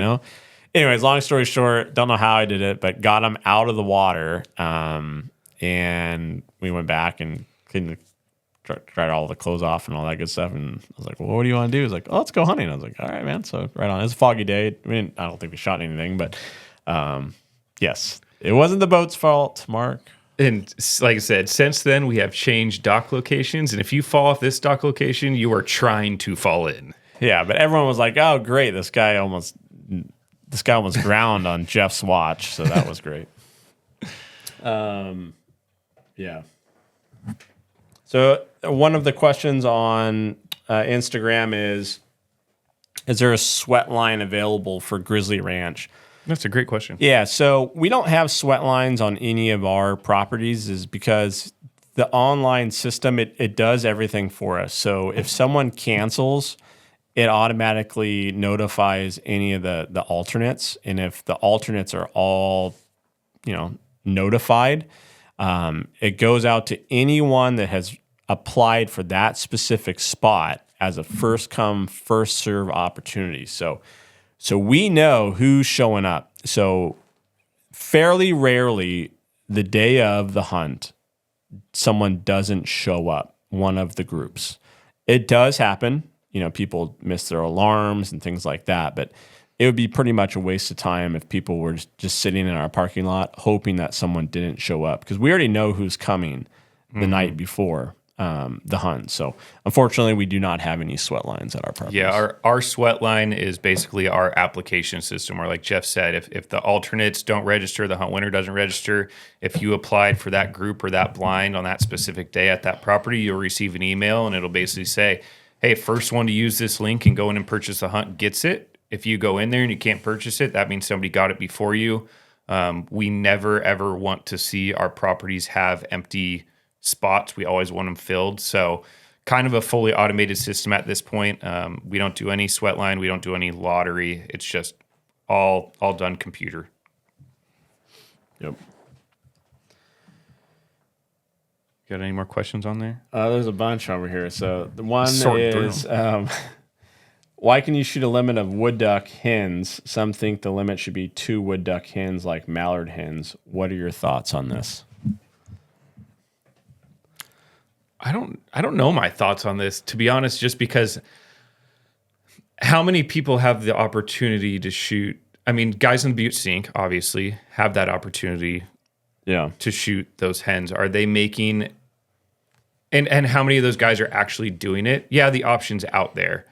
Anyways, long story short, don't know how I did it, but got him out of the water, and we went back and tried all the clothes off and all that good stuff. And I was like, well, what do you want to do? He's like, oh, let's go hunting. I was like, all right, man. So right on. It was a foggy day. I don't think we shot anything, but yes, it wasn't the boat's fault, Mark.
And like I said, since then we have changed dock locations. And if you fall off this dock location, you are trying to fall in.
Yeah, but everyone was like, oh, great. This guy almost drowned on Jeff's watch. So that was great. Yeah. So one of the questions on Instagram is there a sweat line available for Grizzly Ranch?
That's a great question.
Yeah, so we don't have sweat lines on any of our properties is because the online system, it does everything for us. So if someone cancels, it automatically notifies any of the alternates. And if the alternates are all, notified, it goes out to anyone that has applied for that specific spot as a first come, first serve opportunity. So we know who's showing up. So fairly rarely the day of the hunt, someone doesn't show up, one of the groups. It does happen. People miss their alarms and things like that, but it would be pretty much a waste of time if people were just sitting in our parking lot hoping that someone didn't show up, because we already know who's coming the night before the hunt. So unfortunately, we do not have any sweat lines at our property.
Yeah, our sweat line is basically our application system, where, like Jeff said, if the alternates don't register, the hunt winner doesn't register. If you applied for that group or that blind on that specific day at that property, you'll receive an email, and it'll basically say, hey, first one to use this link and go in and purchase the hunt gets it. If you go in there and you can't purchase it, that means somebody got it before you. We never, ever want to see our properties have empty spots. We always want them filled. So kind of a fully automated system at this point. We don't do any sweat line. We don't do any lottery. It's just all done computer.
Yep.
Got any more questions on there?
There's a bunch over here. So the one is, why can you shoot a limit of wood duck hens? Some think the limit should be 2 wood duck hens like mallard hens. What are your thoughts on this?
I don't know my thoughts on this, to be honest, just because how many people have the opportunity to shoot? I mean, guys in the Butte Sink obviously have that opportunity to shoot those hens. Are they making and how many of those guys are actually doing it? Yeah, the option's out there.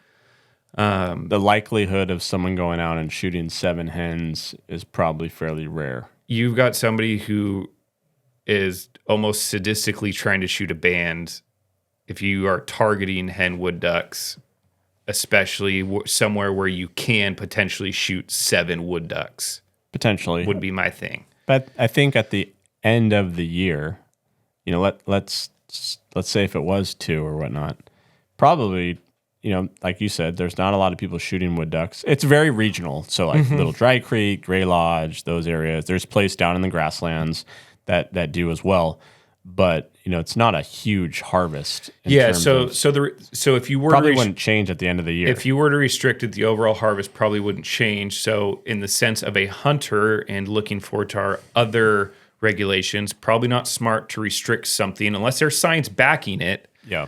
The likelihood of someone going out and shooting 7 hens is probably fairly rare.
You've got somebody who is almost sadistically trying to shoot a band. If you are targeting hen wood ducks, especially somewhere where you can potentially shoot 7 wood ducks,
potentially
would be my thing.
But I think at the end of the year, let's say if it was 2 or whatnot, probably, like you said, there's not a lot of people shooting wood ducks. It's very regional. So like Little Dry Creek, Gray Lodge, those areas. There's place down in the grasslands that do as well. But it's not a huge harvest.
So if you were
probably wouldn't change at the end of the year.
If you were to restrict it, the overall harvest probably wouldn't change. So in the sense of a hunter and looking forward to our other regulations, probably not smart to restrict something unless there's science backing it.
Yeah.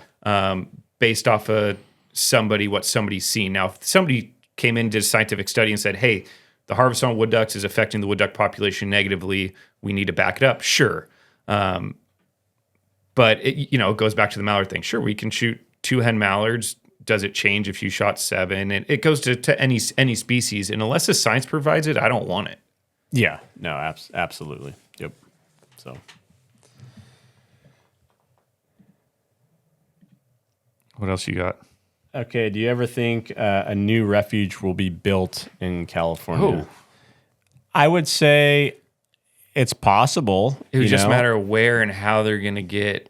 Based off of what somebody's seen. Now, if somebody came in and did a scientific study and said, hey, the harvest on wood ducks is affecting the wood duck population negatively, we need to back it up. Sure. But it goes back to the mallard thing. Sure, we can shoot 2 hen mallards. Does it change if you shot 7? And it goes to any species. And unless the science provides it, I don't want it.
Yeah. No, absolutely. Yep. So.
What else you got?
Okay. Do you ever think a new refuge will be built in California?
Oh.
I would say it's possible.
It would just matter where and how they're going to get.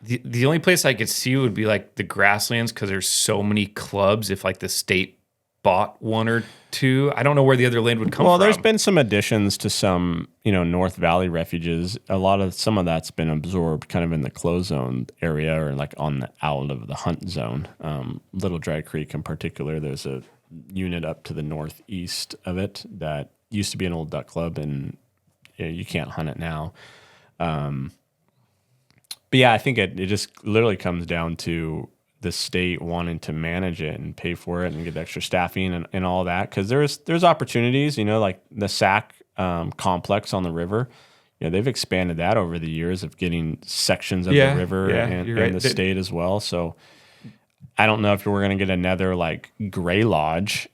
The only place I could see would be like the grasslands, because there's so many clubs. If like the state bought 1 or 2, I don't know where the other land would come from.
Well, there's been some additions to some, North Valley refuges. Some of that's been absorbed kind of in the closed zone area or like on the out of the hunt zone. Little Dry Creek in particular, there's a unit up to the northeast of it that used to be an old duck club, and you can't hunt it now. But yeah, I think it just literally comes down to the state wanting to manage it and pay for it and get extra staffing and all that. Because there's opportunities, like the SAC complex on the river. They've expanded that over the years of getting sections of the river and the state as well. So I don't know if we're going to get another like Gray Lodge,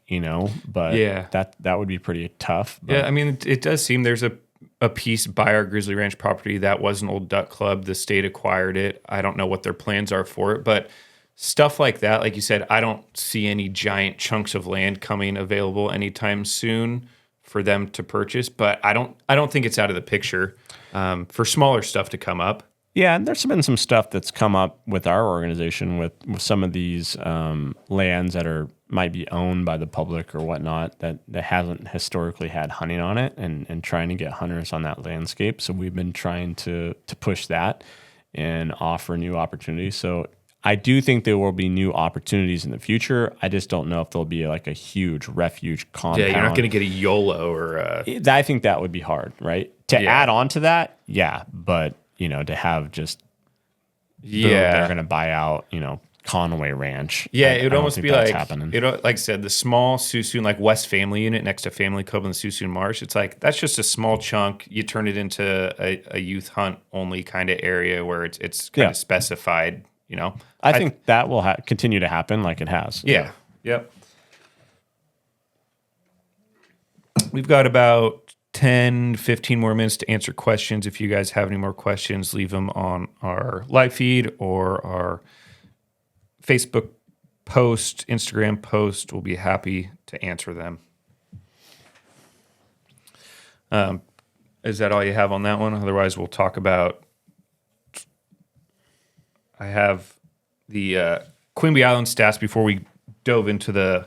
but that would be pretty tough. But.
Yeah, I mean, it does seem there's a piece by our Grizzly Ranch property that was an old duck club. The state acquired it. I don't know what their plans are for it, but stuff like that, like you said, I don't see any giant chunks of land coming available anytime soon for them to purchase. But I don't think it's out of the picture for smaller stuff to come up.
Yeah, and there's been some stuff that's come up with our organization with some of these lands that might be owned by the public or whatnot that hasn't historically had hunting on it, and trying to get hunters on that landscape. So we've been trying to push that and offer new opportunities. So I do think there will be new opportunities in the future. I just don't know if there'll be like a huge refuge compound.
Yeah, you're not going to get a YOLO or
I think that would be hard, right? To add on to that, yeah, but to have just boom, they're going to buy out, Conway Ranch.
Yeah, it would almost be like
happening.
Like I said, the small Suisun, like West Family Unit next to Family Club in the Suisun Marsh. It's like that's just a small chunk. You turn it into a youth hunt only kind of area where it's kind of specified.
I think that will continue to happen like it has.
Yeah. Yep. We've got about 10, 15 more minutes to answer questions. If you guys have any more questions, leave them on our live feed or our Facebook post, Instagram post. We'll be happy to answer them. Is that all you have on that one? Otherwise, we'll talk about... I have the Quimby Island stats before we dove into the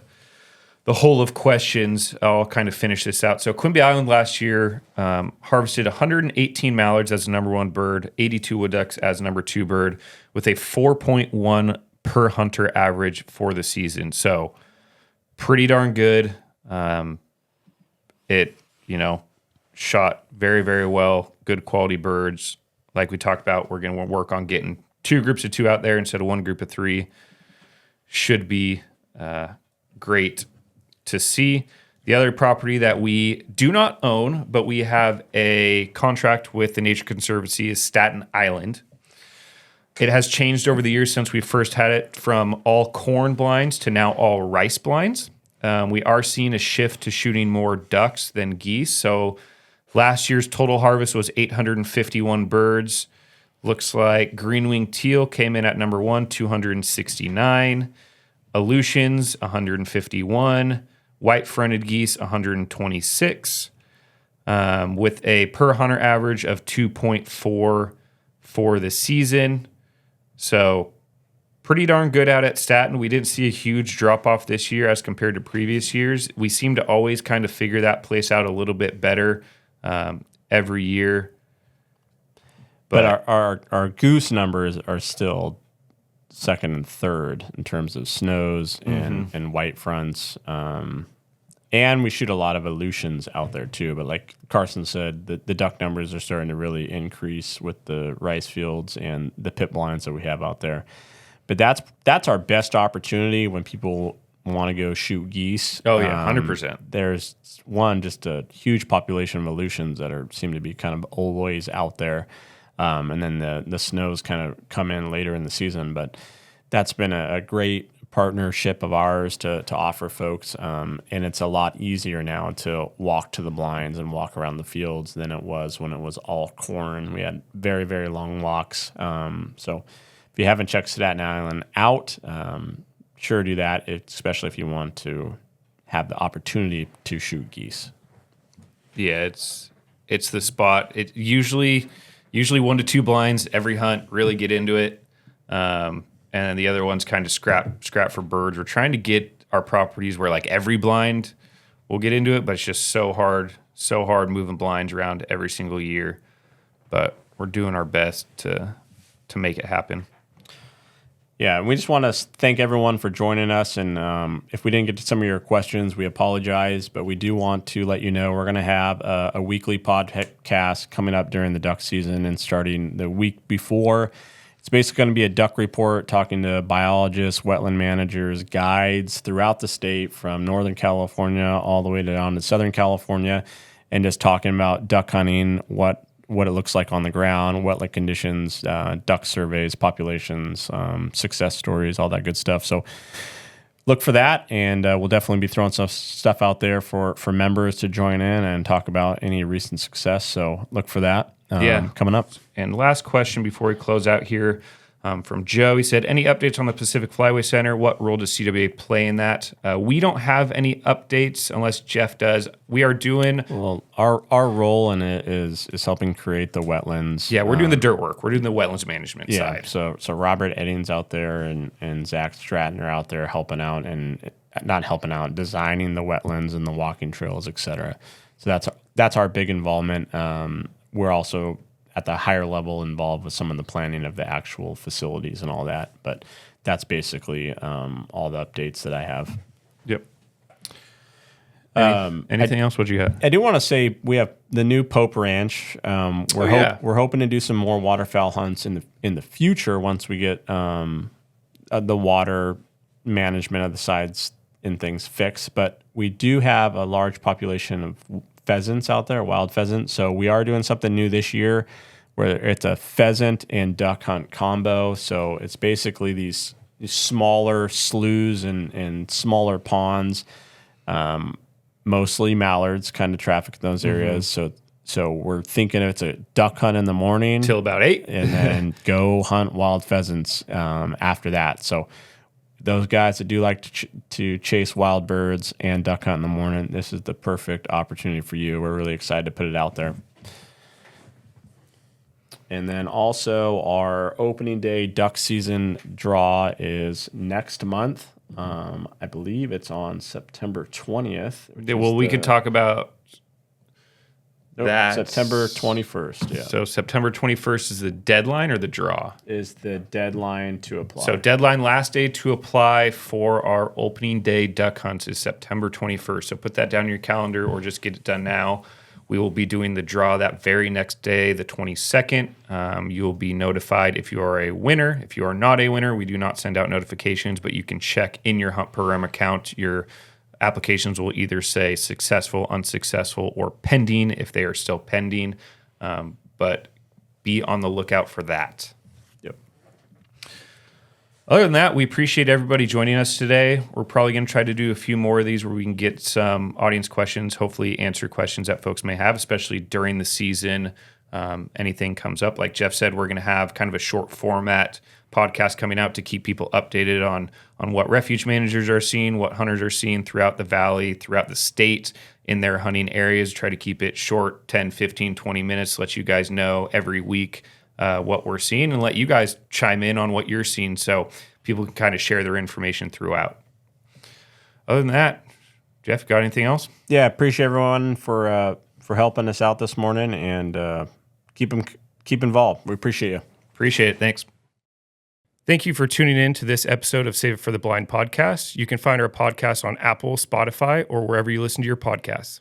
whole of questions. I'll kind of finish this out. So Quimby Island last year harvested 118 mallards as the number one bird, 82 wood ducks as number two bird, with a 4.1 per hunter average for the season. So pretty darn good. It, shot very, very well. Good quality birds. Like we talked about, we're going to work on getting 2 groups of 2 out there instead of 1 group of 3. Should be great to see. The other property that we do not own, but we have a contract with the Nature Conservancy, is Staten Island. It has changed over the years since we first had it from all corn blinds to now all rice blinds. We are seeing a shift to shooting more ducks than geese. So last year's total harvest was 851 birds. Looks like green-winged teal came in at number 1, 269. Aleutians, 151. White-fronted geese, 126. With a per hunter average of 2.4 for the season. So pretty darn good out at Staten. We didn't see a huge drop-off this year as compared to previous years. We seem to always kind of figure that place out a little bit better every year.
But our goose numbers are still second and third in terms of snows and white fronts. And we shoot a lot of Aleutians out there too. But like Carson said, the duck numbers are starting to really increase with the rice fields and the pit blinds that we have out there. But that's our best opportunity when people want to go shoot geese.
Oh yeah, 100%.
There's just a huge population of Aleutians that seem to be kind of always out there. And then the snows kind of come in later in the season. But that's been a great partnership of ours to offer folks. And it's a lot easier now to walk to the blinds and walk around the fields than it was when it was all corn. We had very, very long walks. So if you haven't checked Staten Island out, sure do that, especially if you want to have the opportunity to shoot geese.
Yeah, it's the spot. It usually 1 to 2 blinds every hunt, really get into it. And the other one's kind of scrap for birds. We're trying to get our properties where like every blind will get into it, but it's just so hard moving blinds around every single year. But we're doing our best to make it happen.
Yeah, we just want to thank everyone for joining us. And if we didn't get to some of your questions, we apologize. But we do want to let you know we're going to have a weekly podcast coming up during the duck season and starting the week before. It's basically going to be a duck report, talking to biologists, wetland managers, guides throughout the state from Northern California all the way down to Southern California, and just talking about duck hunting, what it looks like on the ground, wetland conditions, duck surveys, populations, success stories, all that good stuff. So look for that, and we'll definitely be throwing some stuff out there for members to join in and talk about any recent success. So look for that coming up.
And last question before we close out here. From Joe, he said, any updates on the Pacific Flyway Center? What role does CWA play in that? We don't have any updates unless Jeff does. We are doing...
Well, our role in it is helping create the wetlands.
Yeah, we're doing the dirt work. We're doing the wetlands management side.
So Robert Eddings out there and Zach Stratton are out there helping out and not helping out, designing the wetlands and the walking trails, et cetera. So that's our big involvement. We're also at the higher level involved with some of the planning of the actual facilities and all that. But that's basically all the updates that I have.
Yep. Anything else? What you have?
I do want to say we have the new Pope Ranch. We're hoping to do some more waterfowl hunts in the future once we get the water management of the sides and things fixed. But we do have a large population of pheasants out there, wild pheasants. So we are doing something new this year where it's a pheasant and duck hunt combo. So it's basically these smaller sloughs and smaller ponds, mostly mallards kind of traffic in those areas. So we're thinking it's a duck hunt in the morning
till about 8
and then go hunt wild pheasants after that. So those guys that do like to chase wild birds and duck hunt in the morning, this is the perfect opportunity for you. We're really excited to put it out there. And then also our opening day duck season draw is next month. I believe it's on September 20th.
Well, we could talk about that.
September 21st. Yeah.
So September 21st is the deadline or the draw?
Is the deadline to apply.
So deadline last day to apply for our opening day duck hunts is September 21st. So put that down in your calendar or just get it done now. We will be doing the draw that very next day, the 22nd. You will be notified if you are a winner. If you are not a winner, we do not send out notifications, but you can check in your Hunt Program account. Your applications will either say successful, unsuccessful, or pending if they are still pending. But be on the lookout for that.
Yep.
Other than that, we appreciate everybody joining us today. We're probably going to try to do a few more of these where we can get some audience questions, hopefully answer questions that folks may have, especially during the season. Anything comes up. Like Jeff said, we're going to have kind of a short format podcast coming out to keep people updated on what refuge managers are seeing, what hunters are seeing throughout the valley, throughout the state in their hunting areas. Try to keep it short, 10, 15, 20 minutes, let you guys know every week what we're seeing and let you guys chime in on what you're seeing so people can kind of share their information throughout. Other than that, Jeff, got anything else?
Yeah, appreciate everyone for helping us out this morning and keep involved. We appreciate you.
Appreciate it. Thanks. Thank you for tuning in to this episode of Save It for the Blind podcast. You can find our podcast on Apple, Spotify, or wherever you listen to your podcasts.